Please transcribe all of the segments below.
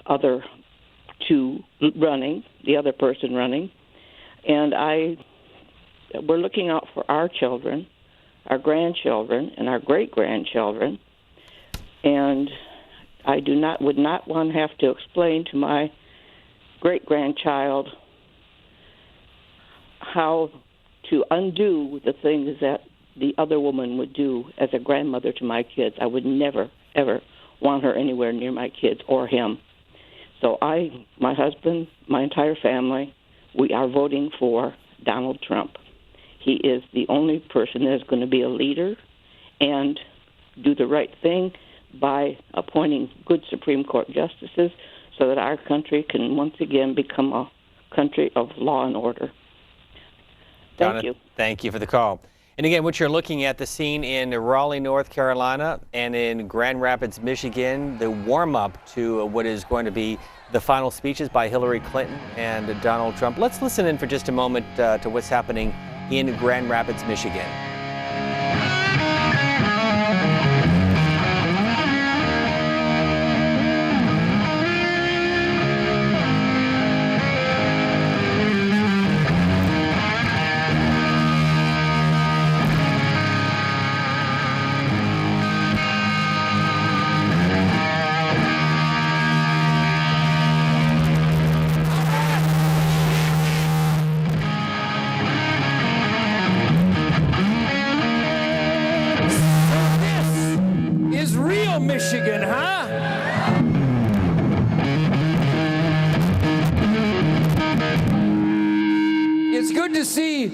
other two running, the other person running, and we're looking out for our children, our grandchildren, and our great-grandchildren, and I would not want to have to explain to my great-grandchild how to undo the things that the other woman would do as a grandmother to my kids. I would never, ever want her anywhere near my kids or him. So my husband, my entire family, we are voting for Donald Trump. He is the only person that is going to be a leader and do the right thing by appointing good Supreme Court justices so that our country can once again become a country of law and order. Thank you. Thank you for the call. And again, what you're looking at, the scene in Raleigh, North Carolina, and in Grand Rapids, Michigan, the warm-up to what is going to be the final speeches by Hillary Clinton and Donald Trump. Let's listen in for just a moment to what's happening in Grand Rapids, Michigan. Michigan, huh? It's good to see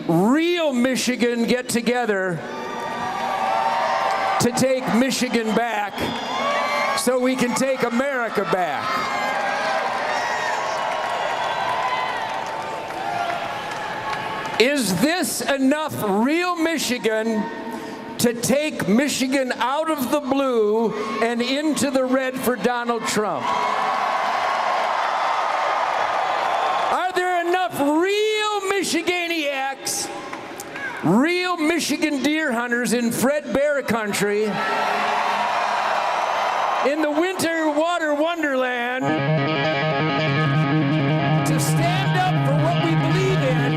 real Michigan get together to take Michigan back so we can take America back. Is this enough real Michigan to take Michigan out of the blue and into the red for Donald Trump? Are there enough real Michiganiacs, real Michigan deer hunters in Fred Bear country, in the winter water wonderland, to stand up for what we believe in?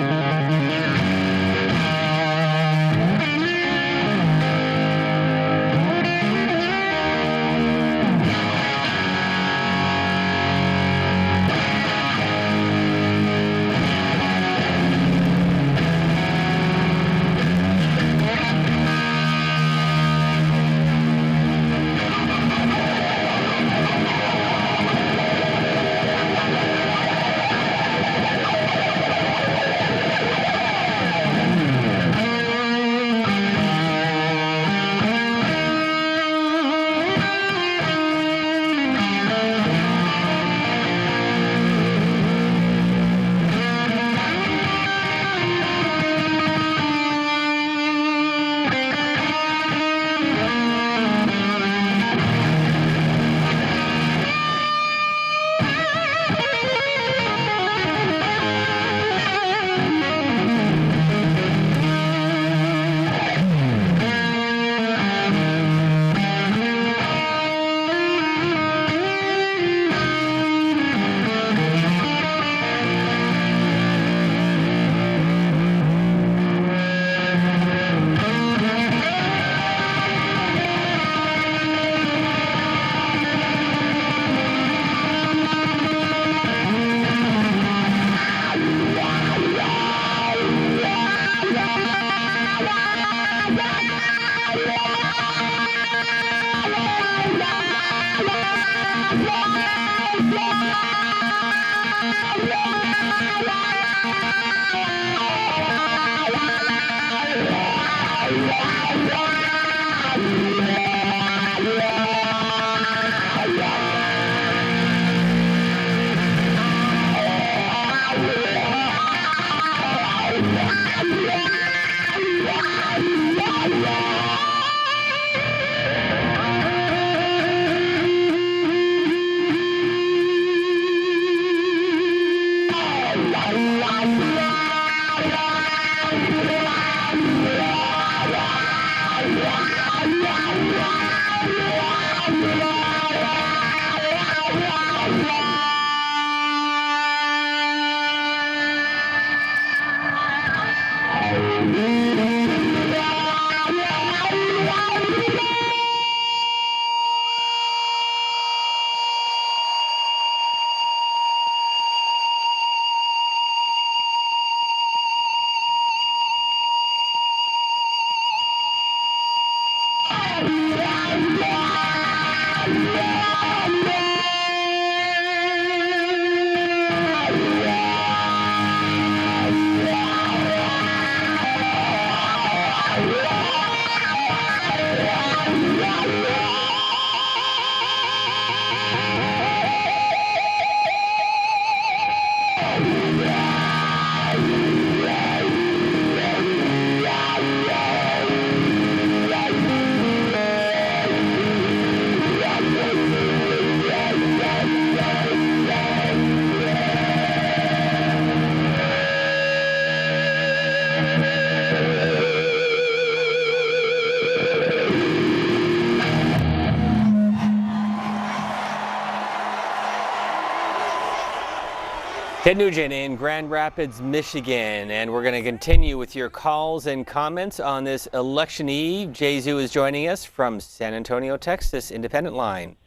Ted Nugent in Grand Rapids, Michigan, and we're going to continue with your calls and comments on this election eve. Jay Zhu is joining us from San Antonio, Texas, Independent Line.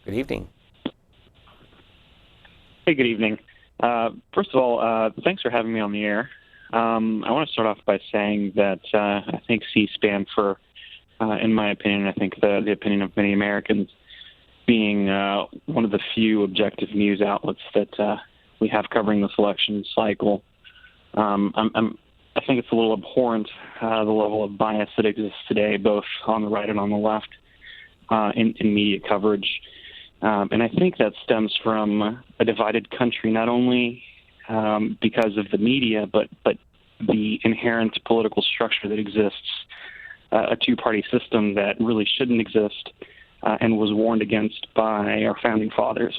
Good evening. Hey, good evening. First of all, thanks for having me on the air. I want to start off by saying that I think C-SPAN, in my opinion, I think the opinion of many Americans, being one of the few objective news outlets that we have covering this election cycle, I think it's a little abhorrent, the level of bias that exists today, both on the right and on the left, in media coverage. And I think that stems from a divided country, not only because of the media, but the inherent political structure that exists, a two-party system that really shouldn't exist and was warned against by our founding fathers.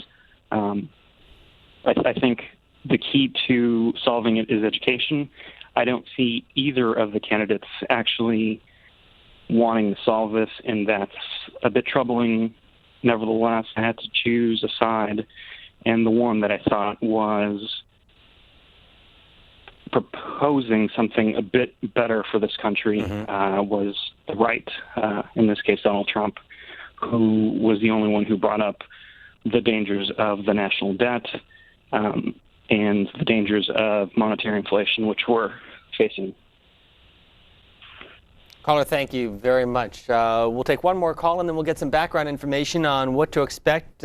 I think the key to solving it is education. I don't see either of the candidates actually wanting to solve this, and that's a bit troubling. Nevertheless, I had to choose a side, and the one that I thought was proposing something a bit better for this country was the right, in this case Donald Trump, who was the only one who brought up the dangers of the national debt and the dangers of monetary inflation, which we're facing. Caller, thank you very much. We'll take one more call and then we'll get some background information on what to expect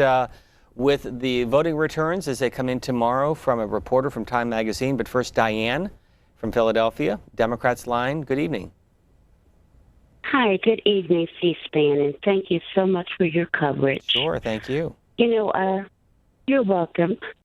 with the voting returns as they come in tomorrow from a reporter from Time Magazine. But first, Diane from Philadelphia, Democrats line. Good evening. Hi, good evening, C-SPAN, and thank you so much for your coverage. Sure, thank you. You know, you're welcome.